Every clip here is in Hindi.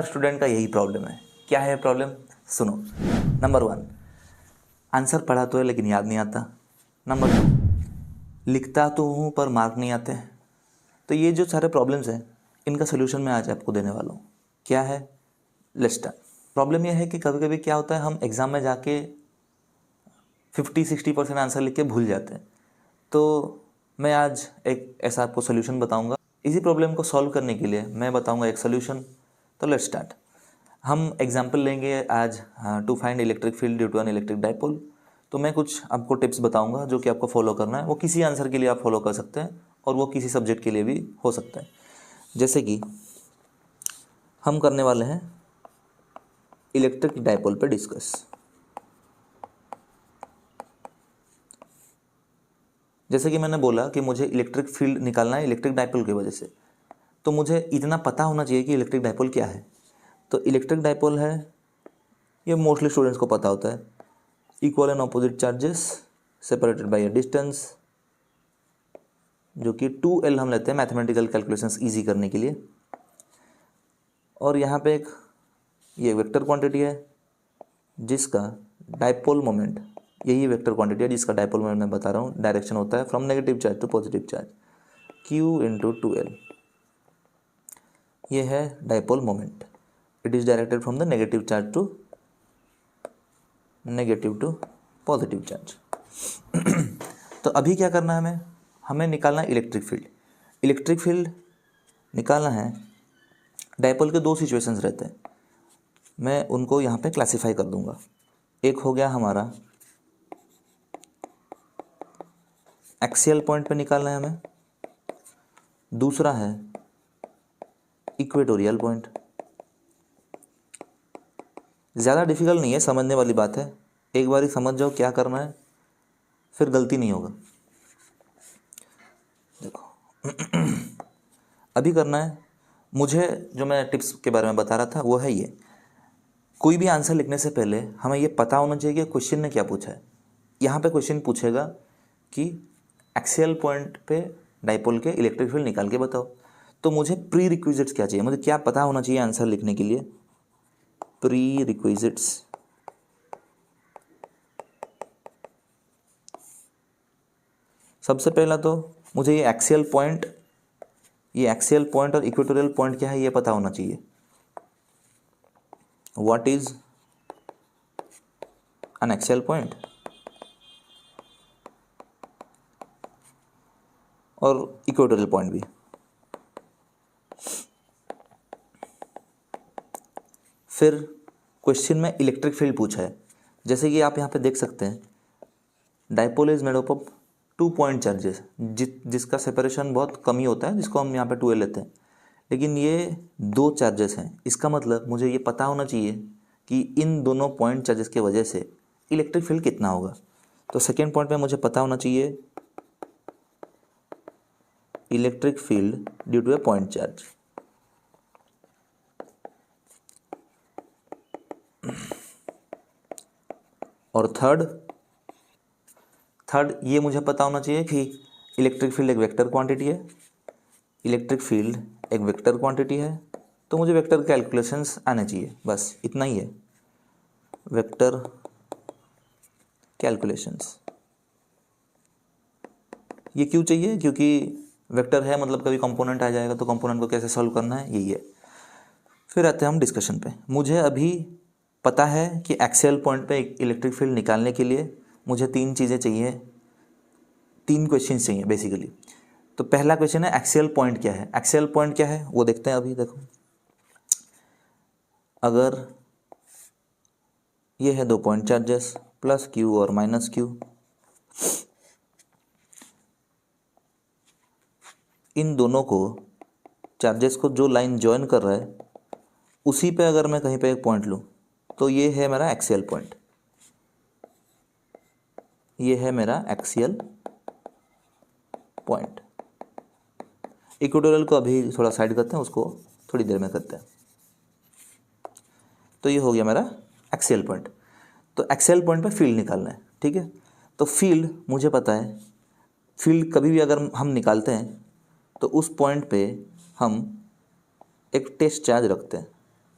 स्टूडेंट का यही प्रॉब्लम है। क्या है प्रॉब्लम? सुनो। नंबर 1, आंसर पढ़ा तो है लेकिन याद नहीं आता। नंबर 2, लिखता तो हूँ पर मार्क नहीं आते। तो ये जो सारे प्रॉब्लम्स हैं, इनका सोल्यूशन मैं आज आपको देने वाला हूँ। क्या है? Let's start. प्रॉब्लम यह है कि कभी कभी क्या होता है, हम एग्ज़ाम में जाके 50-60% आंसर लिख के भूल जाते हैं। तो मैं आज एक ऐसा आपको सोल्यूशन बताऊंगा। इसी प्रॉब्लम को सॉल्व करने के लिए मैं बताऊंगा एक सोल्यूशन। तो लेट्स स्टार्ट। हम एग्जाम्पल लेंगे आज to find electric field due to an electric dipole. तो मैं कुछ आपको टिप्स बताऊंगा जो कि आपको फॉलो करना है। वो किसी आंसर के लिए आप फॉलो कर सकते हैं और वो किसी सब्जेक्ट के लिए भी हो सकता है। जैसे कि हम करने वाले हैं इलेक्ट्रिक डाइपोल पे डिस्कस। जैसे कि मैंने बोला कि मुझे इलेक्ट्रिक फील्ड निकालना है इलेक्ट्रिक डाइपोल की वजह से, तो मुझे इतना पता होना चाहिए कि इलेक्ट्रिक डाइपोल क्या है। तो इलेक्ट्रिक डाइपोल है, ये मोस्टली स्टूडेंट्स को पता होता है, equal and opposite charges separated by a distance, जो कि 2L हम लेते हैं मैथमेटिकल कैलकुलेशंस इजी करने के लिए। और यहाँ पे एक ये वेक्टर क्वांटिटी है जिसका डाइपोल मोमेंट, यही वेक्टर क्वांटिटी है जिसका डाइपोल मोमेंट मैं बता रहा हूँ, डायरेक्शन होता है from negative charge to positive charge, Q into 2L। ये है dipole moment. It is directed from the negative charge to positive charge. तो अभी क्या करना है, हमें निकालना है इलेक्ट्रिक फील्ड। इलेक्ट्रिक फील्ड निकालना है। डाइपोल के दो सिचुएशंस रहते हैं, मैं उनको यहाँ पे क्लासिफाई कर दूंगा। एक हो गया हमारा एक्सियल पॉइंट पे निकालना है हमें, दूसरा है इक्वेटोरियल पॉइंट। ज़्यादा डिफिकल्ट नहीं है, समझने वाली बात है। एक बार ही समझ जाओ क्या करना है, फिर गलती नहीं होगा। देखो अभी करना है मुझे, जो मैं टिप्स के बारे में बता रहा था वो है ये। कोई भी आंसर लिखने से पहले हमें ये पता होना चाहिए कि क्वेश्चन ने क्या पूछा है। यहाँ पे क्वेश्चन पूछेगा कि एक्सियल पॉइंट पे डाइपोल के इलेक्ट्रिक फील्ड निकाल के बताओ। तो मुझे प्री रिक्विजिट्स क्या चाहिए, मुझे क्या पता होना चाहिए आंसर लिखने के लिए? Pre requisites. सबसे पहला तो मुझे ये एक्सियल पॉइंट और इक्वेटोरियल पॉइंट क्या है ये पता होना चाहिए। What is an axial point और इक्वेटोरियल पॉइंट भी। फिर क्वेश्चन में इलेक्ट्रिक फील्ड पूछा है, जैसे कि आप यहाँ पे देख सकते हैं dipole is made up of 2 point charges, जिसका सेपरेशन बहुत कम ही होता है, जिसको हम यहाँ पे 2L लेते हैं। लेकिन ये 2 चार्जेस हैं, इसका मतलब मुझे ये पता होना चाहिए कि इन दोनों पॉइंट चार्जेस की वजह से इलेक्ट्रिक फील्ड कितना होगा। तो सेकेंड पॉइंट पे मुझे पता होना चाहिए electric field due to a point charge. और थर्ड ये मुझे पता होना चाहिए कि इलेक्ट्रिक फील्ड एक वेक्टर क्वांटिटी है। इलेक्ट्रिक फील्ड एक वेक्टर क्वांटिटी है, तो मुझे वेक्टर कैलकुलेशंस आने चाहिए, बस इतना ही है, वेक्टर कैलकुलेशंस। ये क्यों चाहिए? क्योंकि वेक्टर है, मतलब कभी कंपोनेंट आ जाएगा तो कंपोनेंट को कैसे सॉल्व करना है, यही है। फिर आते हैं हम डिस्कशन पे। मुझे अभी पता है कि एक्सियल पॉइंट पे इलेक्ट्रिक फील्ड निकालने के लिए मुझे 3 चीज़ें चाहिए, 3 क्वेश्चन चाहिए बेसिकली। तो पहला क्वेश्चन है एक्सियल पॉइंट क्या है। एक्सियल पॉइंट क्या है वो देखते हैं अभी। देखो, अगर ये है 2 पॉइंट चार्जेस प्लस Q और माइनस Q, इन दोनों को चार्जेस को जो लाइन ज्वाइन कर रहा है उसी पे अगर मैं कहीं पे एक पॉइंट लूँ तो ये है मेरा एक्सियल पॉइंट। ये है मेरा एक्सियल पॉइंट। इक्वेटोरियल को अभी थोड़ा साइड करते हैं, उसको थोड़ी देर में करते हैं। तो ये हो गया मेरा एक्सियल पॉइंट। तो एक्सियल पॉइंट पे फील्ड निकालना है, ठीक है। तो फील्ड मुझे पता है, फील्ड कभी भी अगर हम निकालते हैं तो उस पॉइंट पे हम एक टेस्ट चार्ज रखते हैं।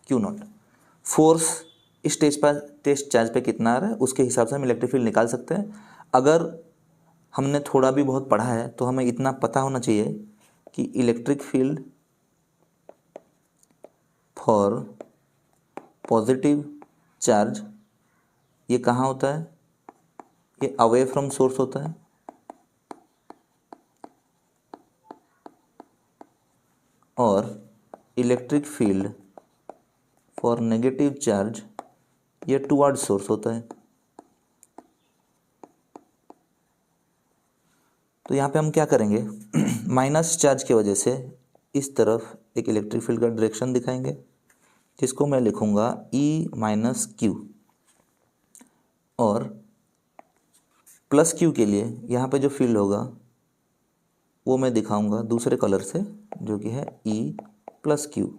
Q not. फोर्स इस टेस्ट चार्ज पे कितना आ रहा है उसके हिसाब से हम इलेक्ट्रिक फील्ड निकाल सकते हैं। अगर हमने थोड़ा भी बहुत पढ़ा है तो हमें इतना पता होना चाहिए कि electric field for positive charge ये कहाँ होता है, ये अवे फ्रॉम सोर्स होता है, और electric field for negative charge ये टुवर्ड सोर्स होता है। तो यहाँ पे हम क्या करेंगे, माइनस चार्ज की वजह से इस तरफ एक इलेक्ट्रिक फील्ड का डायरेक्शन दिखाएंगे जिसको मैं लिखूंगा E माइनस क्यू, और प्लस क्यू के लिए यहाँ पे जो फील्ड होगा वो मैं दिखाऊंगा दूसरे कलर से जो कि है E प्लस क्यू।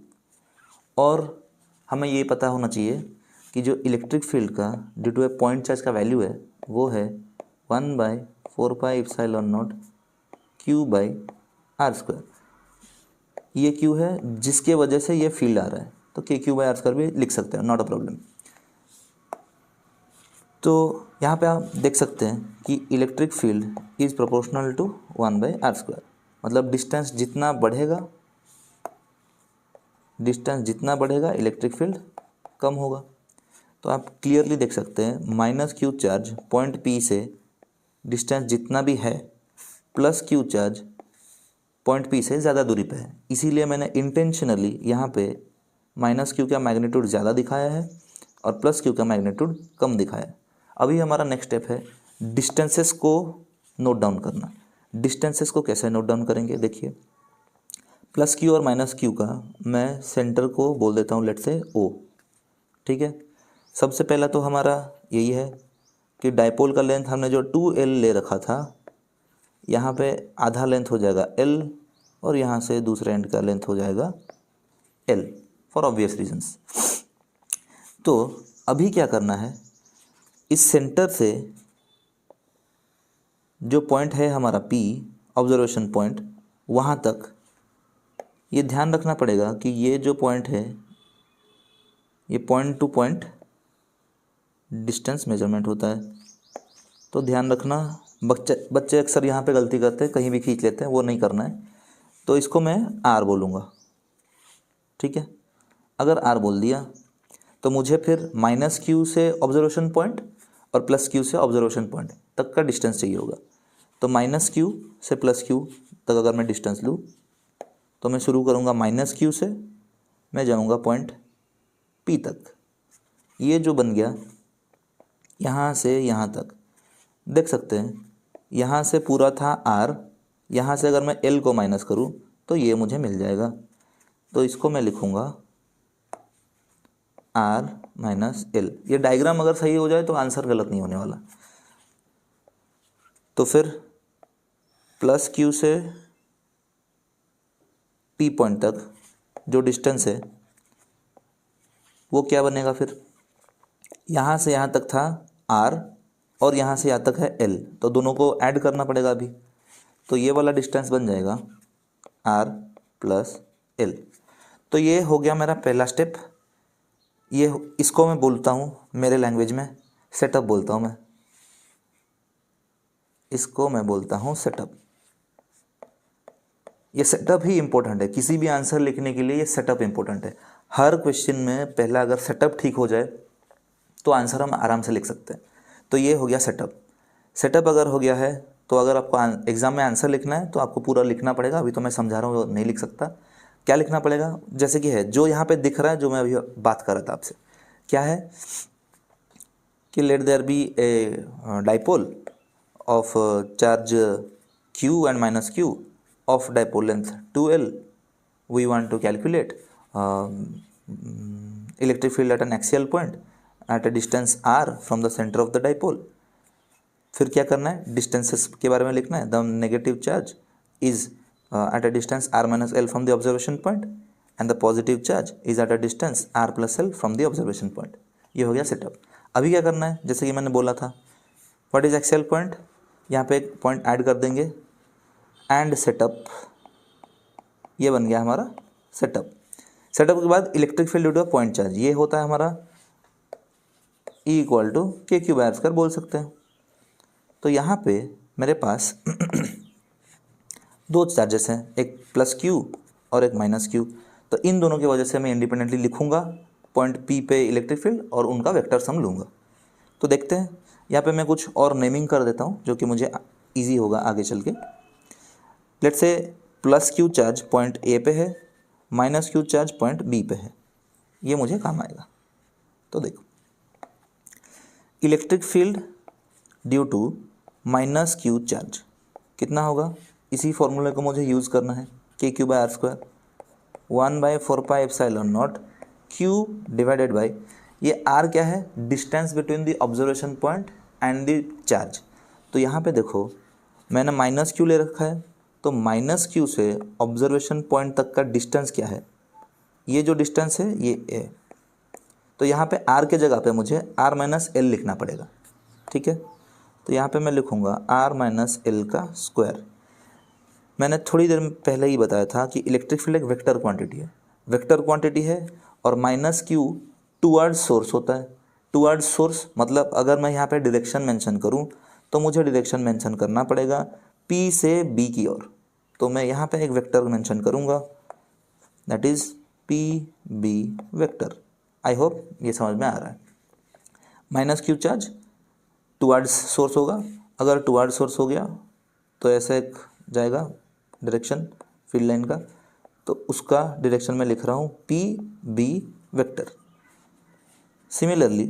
और हमें ये पता होना चाहिए कि जो इलेक्ट्रिक फील्ड का due to a point charge का वैल्यू है वो है 1/4πε0 Q/r²। ये Q है जिसके वजह से ये फील्ड आ रहा है, तो KQ/r² भी लिख सकते हैं, नॉट अ प्रॉब्लम। तो यहाँ पे आप देख सकते हैं कि electric field is proportional to 1/r²। मतलब डिस्टेंस जितना बढ़ेगा इलेक्ट्रिक फील्ड कम होगा। तो आप क्लियरली देख सकते हैं minus Q charge point P से डिस्टेंस जितना भी है plus Q charge point P से ज़्यादा दूरी पे है। इसीलिए मैंने इंटेंशनली यहाँ पे माइनस क्यू का मैग्नीट्यूड ज़्यादा दिखाया है और प्लस क्यू का मैग्नीट्यूड कम दिखाया है। अभी हमारा नेक्स्ट स्टेप है डिस्टेंसेस को नोट डाउन करना। डिस्टेंसेस को कैसे नोट डाउन करेंगे, देखिए प्लस क्यू और माइनस क्यू का मैं सेंटर को बोल देता हूँ लेट से O, ठीक है। सबसे पहला तो हमारा यही है कि डायपोल का लेंथ हमने जो 2L ले रखा था, यहाँ पे आधा लेंथ हो जाएगा L और यहाँ से दूसरे एंड का लेंथ हो जाएगा L फॉर ऑब्वियस रीजंस। तो अभी क्या करना है, इस सेंटर से जो पॉइंट है हमारा P ऑब्जर्वेशन पॉइंट, वहाँ तक ये ध्यान रखना पड़ेगा कि ये जो पॉइंट है ये point two point distance measurement होता है। तो ध्यान रखना, बच्चे अक्सर यहाँ पे गलती करते हैं, कहीं भी खींच लेते हैं, वो नहीं करना है। तो इसको मैं R बोलूँगा, ठीक है। अगर R बोल दिया तो मुझे फिर माइनस क्यू से ऑब्जर्वेशन पॉइंट और प्लस क्यू से ऑब्जर्वेशन पॉइंट तक का डिस्टेंस चाहिए होगा। तो माइनस क्यू से प्लस क्यू तक अगर मैं डिस्टेंस लूँ तो मैं शुरू करूँगा माइनस क्यू से, मैं जाऊँगा पॉइंट P तक। ये जो बन गया यहाँ से यहाँ तक, देख सकते हैं यहाँ से पूरा था R, यहाँ से अगर मैं L को माइनस करूँ तो ये मुझे मिल जाएगा। तो इसको मैं लिखूँगा R माइनस L। ये डायग्राम अगर सही हो जाए तो आंसर गलत नहीं होने वाला। तो फिर प्लस क्यू से P पॉइंट तक जो डिस्टेंस है वो क्या बनेगा, फिर यहाँ से यहाँ तक था R और यहाँ से यहाँ तक है L, तो दोनों को ऐड करना पड़ेगा अभी। तो ये वाला डिस्टेंस बन जाएगा R प्लस L। तो ये हो गया मेरा पहला स्टेप। ये इसको मैं बोलता हूँ मेरे लैंग्वेज में सेटअप बोलता हूँ मैं, इसको मैं बोलता हूँ सेटअप। ये सेटअप ही इम्पोर्टेंट है, किसी भी आंसर लिखने के लिए ये सेटअप इम्पोर्टेंट है। हर क्वेश्चन में पहला अगर सेटअप ठीक हो जाए तो आंसर हम आराम से लिख सकते हैं। तो ये हो गया सेटअप। सेटअप अगर हो गया है तो अगर आपको एग्ज़ाम में आंसर लिखना है तो आपको पूरा लिखना पड़ेगा। अभी तो मैं समझा रहा हूँ, नहीं लिख सकता। क्या लिखना पड़ेगा, जैसे कि है जो यहाँ पे दिख रहा है, जो मैं अभी बात कर रहा था आपसे, क्या है कि let there be a dipole of charge Q and minus Q of dipole length 2L। We want to calculate electric field at an axial point at a distance R from the centre of the dipole. फिर क्या करना है, डिस्टेंसेस के बारे में लिखना है। The negative charge is eight a distance R minus L from the observation point and the positive charge is eight a distance R plus L from the observation point. ये हो गया सेटअप। अभी क्या करना है, जैसे कि मैंने बोला था व्हाट इज एक्सियल पॉइंट, यहाँ पे एक पॉइंट ऐड कर देंगे एंड सेटअप। ये बन गया हमारा सेटअप। सेटअप के बाद electric field due two point charge, ये होता है हमारा E इक्वल टू के क्यू बाय आर स्क्वायर बोल सकते हैं। तो यहाँ पे मेरे पास दो चार्जेस हैं, एक प्लस क्यू और एक माइनस क्यू। तो इन दोनों की वजह से मैं इंडिपेंडेंटली लिखूंगा पॉइंट P पे इलेक्ट्रिक फील्ड और उनका वेक्टर सम लूँगा। तो देखते हैं, यहाँ पे मैं कुछ और नेमिंग कर देता हूँ जो कि मुझे ईजी होगा आगे चल के। Let's say plus Q charge point A पे है, minus Q charge point B पे है, ये मुझे काम आएगा। तो देखो, electric field due to minus Q charge कितना होगा, इसी फॉर्मूले को मुझे यूज़ करना है, k Q by are square 1/4πε0 q divided by, ये आर क्या है, distance between the observation point and the charge. तो यहाँ पे देखो मैंने माइनस क्यू ले रखा है, तो माइनस क्यू से ऑब्जर्वेशन पॉइंट तक का डिस्टेंस क्या है, ये जो डिस्टेंस है ये ए। तो यहाँ पे आर के जगह पे मुझे आर माइनस एल लिखना पड़ेगा, ठीक है। तो यहाँ पे मैं लिखूँगा आर माइनस एल का स्क्वायर। मैंने थोड़ी देर पहले ही बताया था कि इलेक्ट्रिक फील्ड एक वेक्टर क्वांटिटी है, वेक्टर क्वांटिटी है, और माइनस क्यू टुवर्ड्स सोर्स होता है। टुवर्ड्स सोर्स मतलब अगर मैं यहाँ पे डायरेक्शन मेंशन करूँ तो मुझे डायरेक्शन मेंशन करना पड़ेगा P से B की ओर। तो मैं यहाँ पे एक वेक्टर मेंशन करूँगा, that is PB vector. I hope ये समझ में आ रहा है। Minus Q charge towards source होगा, अगर टुवर्ड्स सोर्स हो गया तो ऐसे एक जाएगा डायरेक्शन फील्ड लाइन का, तो उसका डायरेक्शन में लिख रहा हूँ PB vector. Similarly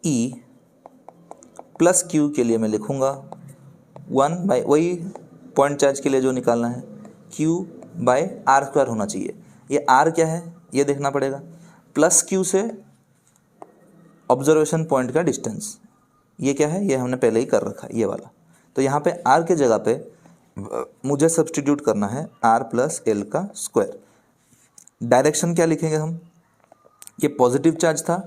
E plus Q के लिए मैं लिखूँगा 1/, वही पॉइंट चार्ज के लिए जो निकालना है, Q बाय आर स्क्वायर होना चाहिए। ये R क्या है ये देखना पड़ेगा, प्लस क्यू से ऑब्जर्वेशन पॉइंट का डिस्टेंस, ये क्या है, ये हमने पहले ही कर रखा है ये वाला। तो यहाँ पे R के जगह पे मुझे सब्सटीट्यूट करना है R प्लस एल का स्क्वायर। डायरेक्शन क्या लिखेंगे हम, ये पॉजिटिव चार्ज था,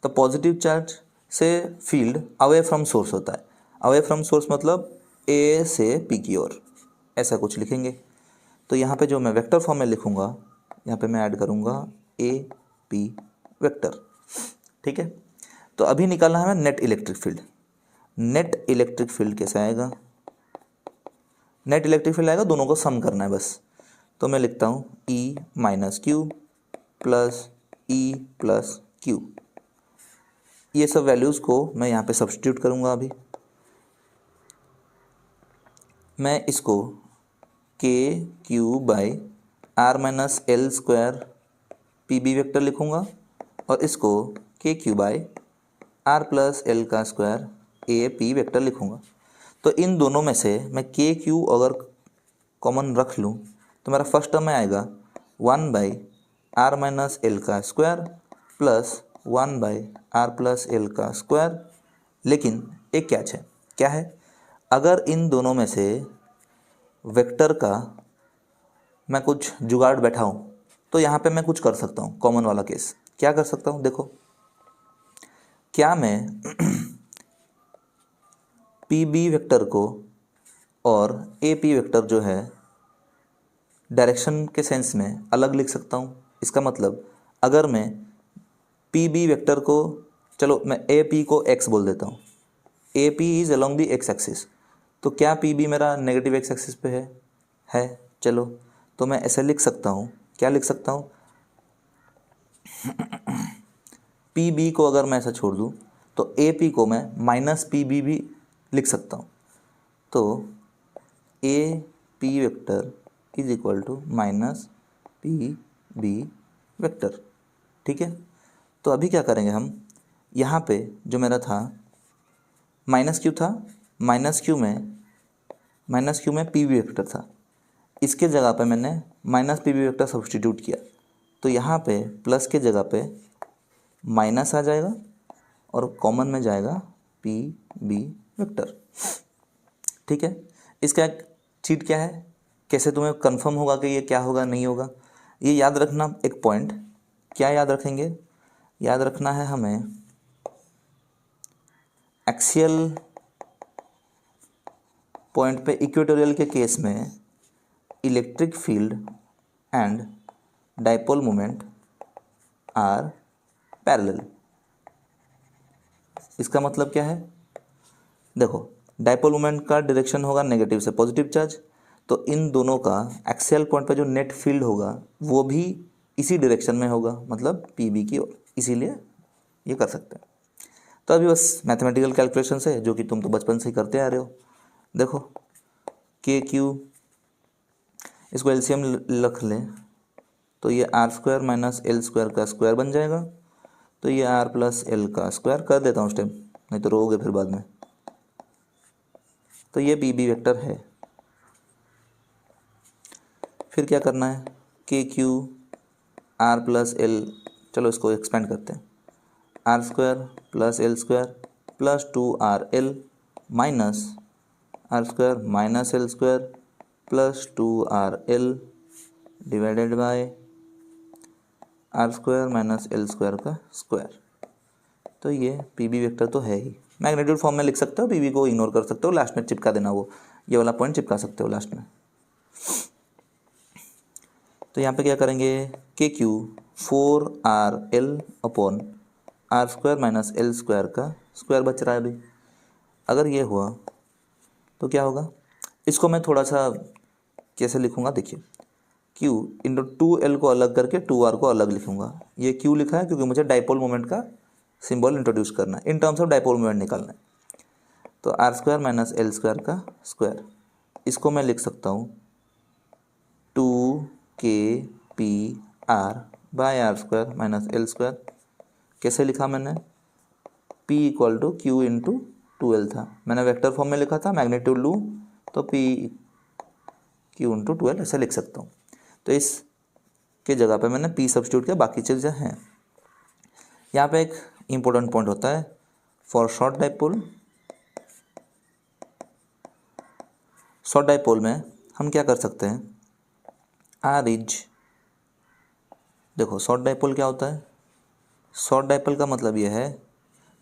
तो पॉजिटिव चार्ज से फील्ड अवे फ्रॉम सोर्स होता है। अवे फ्रॉम सोर्स मतलब A से P की ओर, ऐसा कुछ लिखेंगे। तो यहाँ पे जो मैं वेक्टर फॉर्म में लिखूँगा, यहाँ पे मैं ऐड करूँगा AP वेक्टर, ठीक है। तो अभी निकालना है हमें net electric field. Net electric field कैसे आएगा, नेट इलेक्ट्रिक फील्ड आएगा, दोनों को सम करना है बस। तो मैं लिखता हूँ E minus Q plus E plus Q, ये सब वैल्यूज़ को मैं यहाँ पे सब्स्टिट्यूट करूँगा। अभी मैं इसको K Q by R minus L square PB vector लिखूँगा, और इसको K Q by R plus L का स्क्वायर AP वेक्टर लिखूँगा। तो इन दोनों में से मैं के क्यू अगर कॉमन रख लूँ तो मेरा फर्स्ट टर्म में आएगा 1/r माइनस एल का square plus 1/r plus L का स्क्वायर। लेकिन एक कैच है, क्या है, अगर इन दोनों में से वेक्टर का मैं कुछ जुगाड़ बैठाऊँ तो यहाँ पे मैं कुछ कर सकता हूँ। कॉमन वाला केस क्या कर सकता हूँ, देखो, क्या मैं PB वेक्टर को और AP वेक्टर जो है डायरेक्शन के सेंस में अलग लिख सकता हूँ। इसका मतलब अगर मैं PB वेक्टर को, चलो मैं AP को x बोल देता हूँ, AP is along the x axis, तो क्या PB मेरा नेगेटिव x एक्सिस पे है, चलो तो मैं ऐसे लिख सकता हूँ, क्या लिख सकता हूँ, PB को अगर मैं ऐसा छोड़ दूँ तो AP को मैं माइनस PB भी लिख सकता हूँ। तो AP vector is equal to minus PB vector, ठीक है। तो अभी क्या करेंगे हम, यहाँ पे जो मेरा था माइनस क्यू था, माइनस क्यू में PB वेक्टर था, इसके जगह पे मैंने माइनस PB वेक्टर सब्सटीट्यूट किया, तो यहाँ पे प्लस के जगह पे माइनस आ जाएगा और कॉमन में जाएगा PB वेक्टर, ठीक है। इसका चीट क्या है, कैसे तुम्हें कंफर्म होगा कि ये क्या होगा नहीं होगा, ये याद रखना। एक पॉइंट क्या याद रखेंगे, याद रखना है हमें एक्सियल पॉइंट पे इक्वेटोरियल के केस में electric field and dipole moment are parallel. इसका मतलब क्या है, देखो डाइपोल मोमेंट का डायरेक्शन होगा नेगेटिव से पॉजिटिव चार्ज, तो इन दोनों का एक्सियल पॉइंट पे जो नेट फील्ड होगा वो भी इसी डायरेक्शन में होगा, मतलब पीबी की ओर, इसीलिए ये कर सकते हैं। तो अभी बस मैथमेटिकल कैलकुलेशन से, जो कि तुम तो बचपन से ही करते आ रहे हो। देखो के क्यू, इसको एलसीएम रख लें तो ये R square minus L square का स्क्वायर बन जाएगा, तो ये आर प्लस एल का स्क्वायर कर देता हूँ उस टाइम, नहीं तो रोओगे फिर बाद में। तो ये पी बी वेक्टर है। फिर क्या करना है, k Q R plus L, चलो इसको एक्सपेंड करते हैं, R square plus L square plus 2RL minus R square minus L square plus 2RL divided by are square minus L square का स्क्वायर। तो ये पी बी वेक्टर तो है ही, मैग्नीट्यूड फॉर्म में लिख सकते हो, पी बी को इग्नोर कर सकते हो, लास्ट में चिपका देना, वो ये वाला पॉइंट चिपका सकते हो लास्ट में। तो यहाँ पे क्या करेंगे, K Q 4RL upon R square minus L square का स्क्वायर बच रहा है अभी। अगर ये हुआ तो क्या होगा, इसको मैं थोड़ा सा कैसे लिखूंगा, देखिए Q इंटू 2L को अलग करके 2R को अलग लिखूंगा। ये Q लिखा है क्योंकि मुझे डाइपोल मोमेंट का सिंबल इंट्रोड्यूस करना है, in terms of dipole moment निकालना है। तो R square minus L square का स्क्वायर, इसको मैं लिख सकता हूँ 2KPR by are square minus L square. कैसे लिखा मैंने, P equal to Q into 2L था, मैंने वेक्टर फॉर्म में लिखा था, मैग्नीट्यूड लूँ तो P क्यू इंटू 2L ऐसे लिख सकता हूँ। तो इस के जगह पे मैंने P सब्स्टिट्यूट किया, बाकी चीज़ें हैं। यहाँ पे एक इम्पोर्टेंट पॉइंट होता है, फॉर शॉर्ट डाइपोल में हम क्या कर सकते हैं, आर इज, देखो शॉर्ट डाइपोल क्या होता है, शॉर्ट डाइपोल का मतलब ये है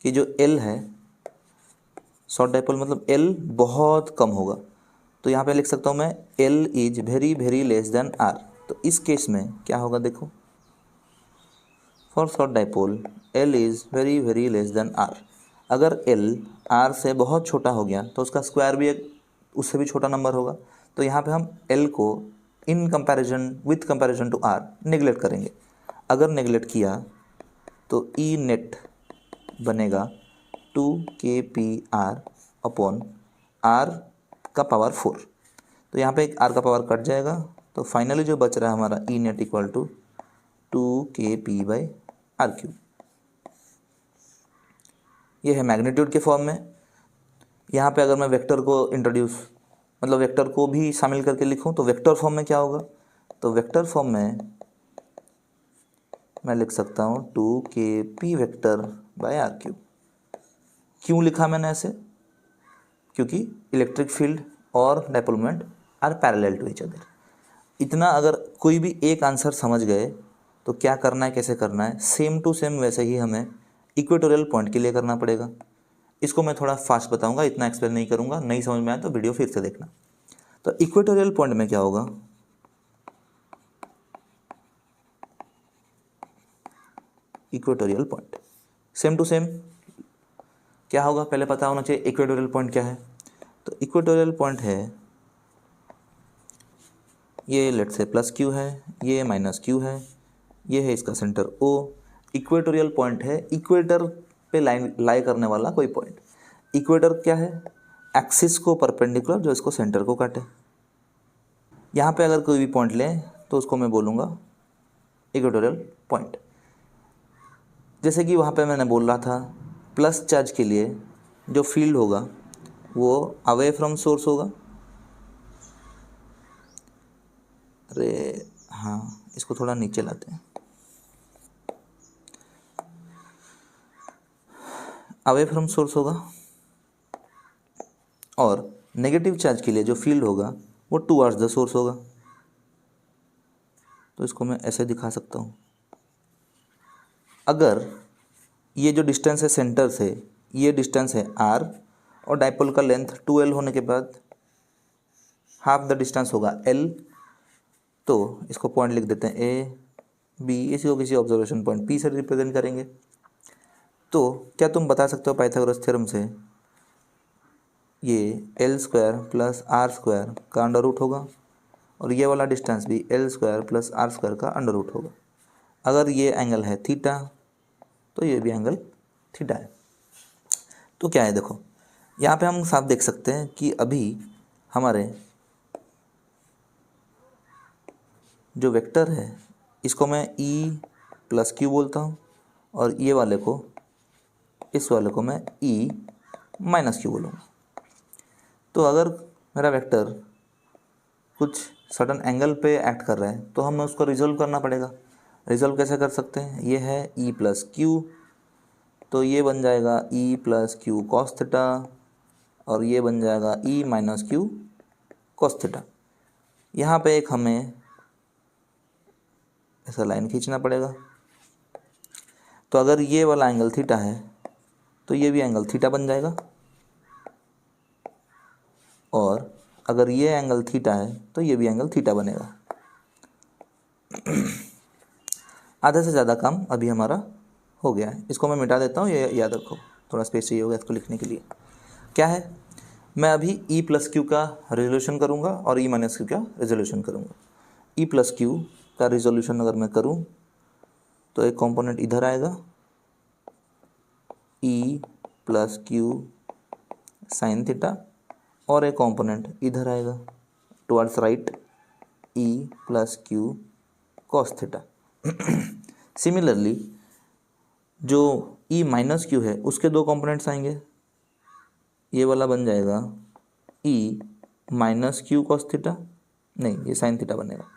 कि जो L है, शॉर्ट डाइपोल मतलब L बहुत कम होगा, तो यहाँ पे लिख सकता हूँ मैं L is very very less then R। तो इस केस में क्या होगा, देखो for short dipole L is very very less then R। अगर L R से बहुत छोटा हो गया तो उसका स्क्वायर भी एक उससे भी छोटा नंबर होगा, तो यहाँ पे हम L को in comparison with comparison to R neglect करेंगे। अगर नेगलेक्ट किया तो ई नेट बनेगा 2KPR अपॉन R का पावर 4। तो यहाँ पे एक R का पावर कट जाएगा, तो फाइनली जो बच रहा है हमारा E net equal to 2KP by r q. ये है मैग्नीट्यूड के फॉर्म में। यहाँ पे अगर मैं वेक्टर को इंट्रोड्यूस मतलब वेक्टर को भी शामिल करके लिखूँ तो वेक्टर फॉर्म में क्या होगा, तो वेक्टर फॉर्म में मैं लिख सकता हूँ 2KP vector by are Q. क्यों लिखा मैंने ऐसे, क्योंकि इलेक्ट्रिक फील्ड और dipole moment are parallel to each other. इतना अगर कोई भी एक आंसर समझ गए तो क्या करना है, कैसे करना है, सेम टू सेम वैसे ही हमें इक्वेटोरियल पॉइंट के लिए करना पड़ेगा। इसको मैं थोड़ा फास्ट बताऊंगा, इतना एक्सप्लेन नहीं करूंगा, नहीं समझ में आया तो वीडियो फिर से देखना। तो इक्वेटोरियल पॉइंट में क्या होगा, equatorial point same to same क्या होगा, पहले पता होना चाहिए इक्वेटोरियल पॉइंट क्या है। तो इक्वेटोरियल पॉइंट है, ये लेट से प्लस क्यू है, ये माइनस क्यू है, ये है इसका सेंटर ओ। इक्वेटोरियल पॉइंट है इक्वेटर पे लाई करने वाला कोई पॉइंट। इक्वेटर क्या है, एक्सिस को परपेंडिकुलर जो इसको सेंटर को काटे। यहाँ पे अगर कोई भी पॉइंट लें तो उसको मैं बोलूँगा इक्वेटोरियल पॉइंट। जैसे कि वहाँ पे मैंने बोल रहा था प्लस चार्ज के लिए जो फील्ड होगा वो अवे फ्रॉम सोर्स होगा। अरे हाँ, इसको थोड़ा नीचे लाते हैं, अवे फ्रॉम सोर्स होगा, और नेगेटिव चार्ज के लिए जो फील्ड होगा वो टुवर्ड्स द सोर्स होगा। तो इसको मैं ऐसे दिखा सकता हूँ, अगर ये जो डिस्टेंस है सेंटर से, ये डिस्टेंस है r और डाइपोल का लेंथ 2L होने के बाद हाफ द डिस्टेंस होगा L, तो इसको पॉइंट लिख देते हैं ए बी, इसी को किसी ऑब्जर्वेशन पॉइंट पी से रिप्रेजेंट करेंगे। तो क्या तुम बता सकते हो पाइथागोरस थ्योरम से ये L square plus are square का अंडर रूट होगा और ये वाला डिस्टेंस भी L square plus are square का अंडर रूट होगा। अगर ये एंगल है थीटा तो ये भी एंगल थीटा है। तो क्या है, देखो यहाँ पे हम साफ देख सकते हैं कि अभी हमारे जो वेक्टर है इसको मैं ई प्लस क्यू बोलता हूँ और ये वाले को, इस वाले को मैं ई माइनस क्यू बोलूँगा। तो अगर मेरा वेक्टर कुछ सडन एंगल पे एक्ट कर रहा है तो हमें उसको रिजोल्व करना पड़ेगा। रिजोल्व कैसे कर सकते हैं, ये है ई प्लस क्यू, तो ये बन जाएगा ई प्लस क्यू कॉस थीटा और ये बन जाएगा ई माइनस क्यू कॉस थीटा। यहाँ पे एक हमें ऐसा लाइन खींचना पड़ेगा। तो अगर ये वाला एंगल थीटा है तो ये भी एंगल थीटा बन जाएगा और अगर ये एंगल थीटा है तो ये भी एंगल थीटा बनेगा। आधे से ज़्यादा काम अभी हमारा हो गया है। इसको मैं मिटा देता हूँ, ये याद रखो, थोड़ा स्पेस चाहिए होगा इसको लिखने के लिए। क्या है, मैं अभी ई प्लस क्यू का रेजोल्यूशन करूँगा और ई माइनस क्यू का रेजोल्यूशन करूँगा। ई प्लस क्यू का रेजोल्यूशन अगर मैं करूँ तो एक कंपोनेंट इधर आएगा ई प्लस क्यू साइन थीटा और एक कंपोनेंट इधर आएगा टुवर्ड्स राइट ई plus q cos theta. Similarly जो ई माइनस क्यू है उसके दो कंपोनेंट्स आएंगे, ये वाला बन जाएगा ई माइनस क्यू कॉस थीटा, नहीं ये साइन थीटा बनेगा।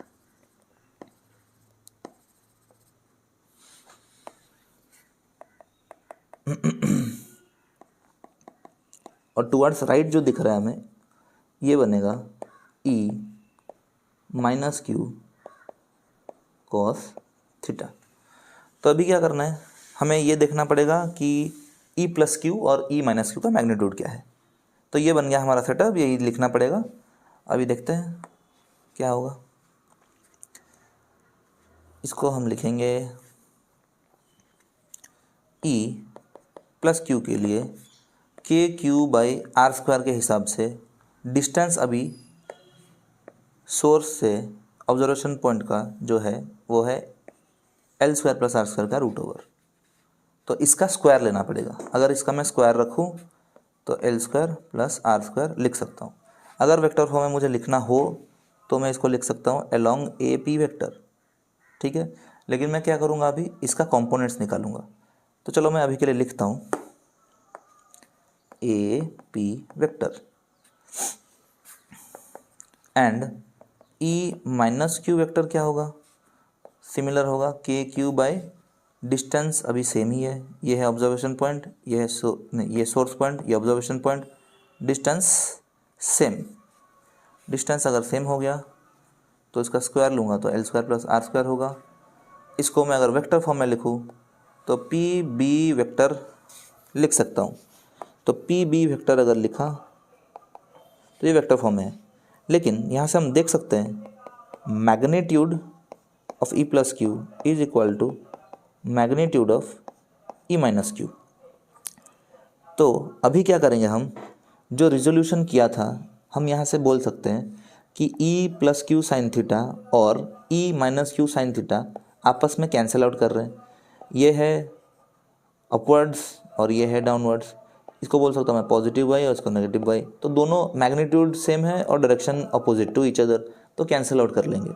और टुवर्ड्स राइट जो दिख रहा है हमें ये बनेगा ई माइनस क्यू कॉस थीटा। तो अभी क्या करना है, हमें ये देखना पड़ेगा कि ई प्लस क्यू और ई माइनस क्यू का मैग्नीट्यूड क्या है। तो ये बन गया हमारा सेटअप, यही लिखना पड़ेगा। अभी देखते हैं क्या होगा। इसको हम लिखेंगे ई प्लस क्यू के लिए के क्यू बाई आर स्क्वायर के हिसाब से डिस्टेंस अभी सोर्स से ऑब्जर्वेशन पॉइंट का जो है वो है L square plus are square का रूट ओवर। तो इसका स्क्वायर लेना पड़ेगा। अगर इसका मैं स्क्वायर रखूं तो L square plus are square लिख सकता हूं। अगर वेक्टर फॉर्म में मुझे लिखना हो तो मैं इसको लिख सकता हूं अलोंग ए पी वेक्टर, ठीक है। लेकिन मैं क्या करूंगा, अभी इसका कंपोनेंट्स निकालूंगा। तो चलो मैं अभी के लिए लिखता हूं A P vector and E minus Q vector क्या होगा, सिमिलर होगा के क्यू बाय डिस्टेंस अभी सेम ही है। ये है ऑब्जर्वेशन पॉइंट, ये है ये सोर्स पॉइंट, ये observation point, distance same. Distance अगर सेम हो गया तो इसका स्क्वायर लूँगा तो L square plus are square होगा। इसको मैं अगर वेक्टर फॉर्म में लिखूँ तो पी बी वेक्टर लिख सकता हूँ। तो पी बी वेक्टर अगर लिखा तो ये वेक्टर फॉर्म में है। लेकिन यहाँ से हम देख सकते हैं magnitude of E plus Q is equal to magnitude of E minus Q. तो अभी क्या करेंगे, हम जो रिजोल्यूशन किया था हम यहाँ से बोल सकते हैं कि E plus Q sine theta और E minus Q sine theta आपस में कैंसिल आउट कर रहे हैं। ये है अपवर्ड्स और ये है डाउनवर्ड्स। इसको बोल सकता हूँ मैं पॉजिटिव वाई और इसको नेगेटिव वाई। तो दोनों मैग्नीट्यूड सेम है और direction opposite to each other, तो कैंसिल आउट कर लेंगे।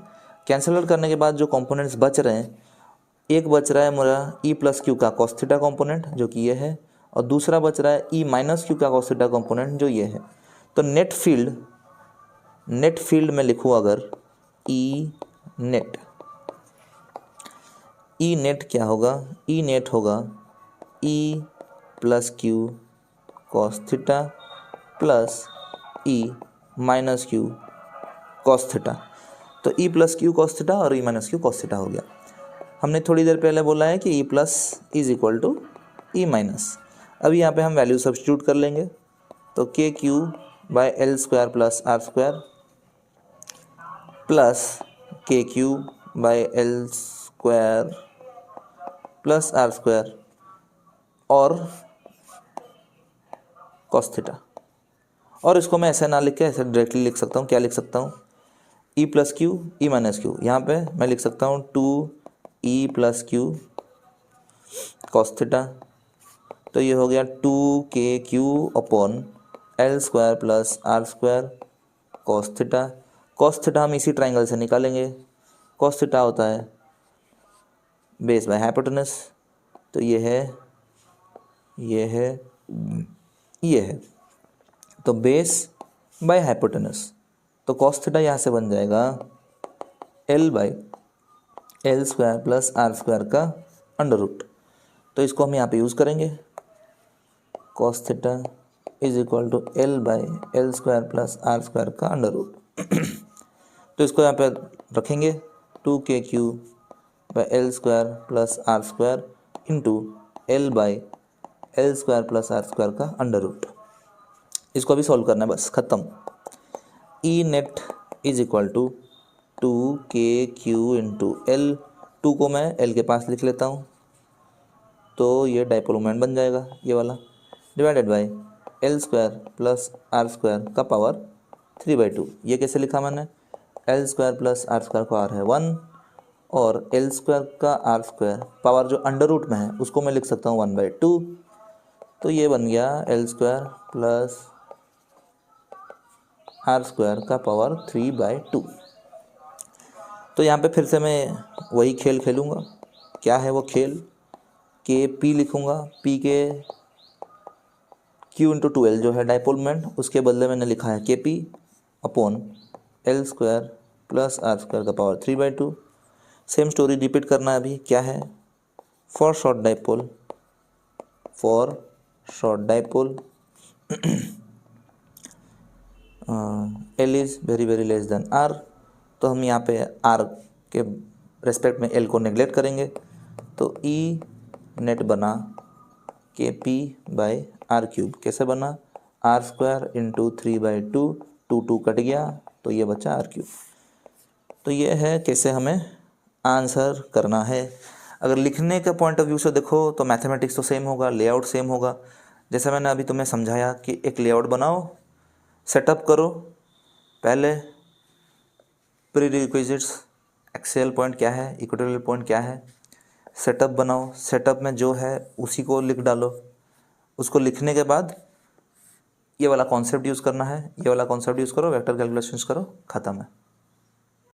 कैंसिल आउट करने के बाद जो कंपोनेंट्स बच रहे हैं, एक बच रहा है मेरा ई प्लस क्यू का कॉस थीटा कंपोनेंट जो कि ये है, और दूसरा बच रहा है ई माइनस क्यू का कॉस थीटा कंपोनेंट जो ये है। तो नेट फील्ड में लिखूँ अगर ई नेट क्या होगा, ई नेट होगा E plus q cos theta plus E minus q cos theta. तो E plus q cos theta और E minus q cos theta हो गया। हमने थोड़ी देर पहले बोला है कि E plus is equal to E minus. अभी यहाँ पे हम वैल्यू सब्स्टिट्यूट कर लेंगे। तो k Q by l square plus are square plus k cube by L square plus are square और कॉस थीटा। और इसको मैं ऐसे ना लिख के ऐसे डायरेक्टली लिख सकता हूँ। क्या लिख सकता हूँ? ई plus Q E minus Q. यहाँ पे मैं लिख सकता हूँ 2e plus q cos theta. तो ये हो गया 2k upon L square plus are square cos theta. Cos theta हम इसी ट्राइंगल से निकालेंगे। कॉस थीटा होता है बेस बाय हाइपोटेनस। तो ये है, ये है, ये है, तो बेस बाय हाइपोटेनस। तो कॉस थीटा यहाँ से बन जाएगा L by L square plus are square का अंडर रूट। तो इसको हम यहाँ पे यूज़ करेंगे। Cos theta is equal to L by L square plus are square का अंडर रूट। तो इसको यहाँ पे रखेंगे 2k³ by L square plus are square into L by L square plus are square का अंडर रूट। इसको अभी सॉल्व करना है, बस ख़त्म। E net is equal to 2k³ into l. 2 को मैं एल के पास लिख लेता हूँ, तो ये डाइपोल मोमेंट बन जाएगा ये वाला, divided by L square plus are square का पावर 3/2। ये कैसे लिखा मैंने? L square plus are square का आर है 1 और एल स्क्वायर का आर स्क्वायर पावर जो अंडर रूट में है उसको मैं लिख सकता हूँ 1/2। तो ये बन गया L square plus are square का पावर 3/2। तो यहाँ पे फिर से मैं वही खेल खेलूँगा। क्या है वो खेल? के पी लिखूँगा, पी के क्यू इंटू 2l जो है डाइपोल मोमेंट, उसके बदले मैंने लिखा है के P upon L square plus are square का पावर 3/2। सेम स्टोरी रिपीट करना है अभी। क्या है? For short dipole, for short dipole L is very very less than R. तो हम यहाँ पे आर के रेस्पेक्ट में एल को नेगलेक्ट करेंगे। तो ई नेट बना के पी बाई आर क्यूब। कैसे बना? आर स्क्वायर इंटू 3/2, 2 कट गया तो ये बचा आर क्यूब। तो ये है कैसे हमें आंसर करना है। अगर लिखने के पॉइंट ऑफ व्यू से देखो तो मैथमेटिक्स तो सेम होगा, लेआउट सेम होगा। जैसे मैंने अभी तुम्हें समझाया कि एक लेआउट बनाओ, सेटअप करो, पहले प्रीरिक्विजिट्स एक्सेल पॉइंट क्या है, इक्वेटोरियल पॉइंट क्या है, सेटअप बनाओ, सेटअप में जो है उसी को लिख डालो। उसको लिखने के बाद ये वाला कॉन्सेप्ट यूज़ करना है, ये वाला कॉन्सेप्ट यूज़ करो, वेक्टर कैलकुलेशंस करो, ख़त्म है।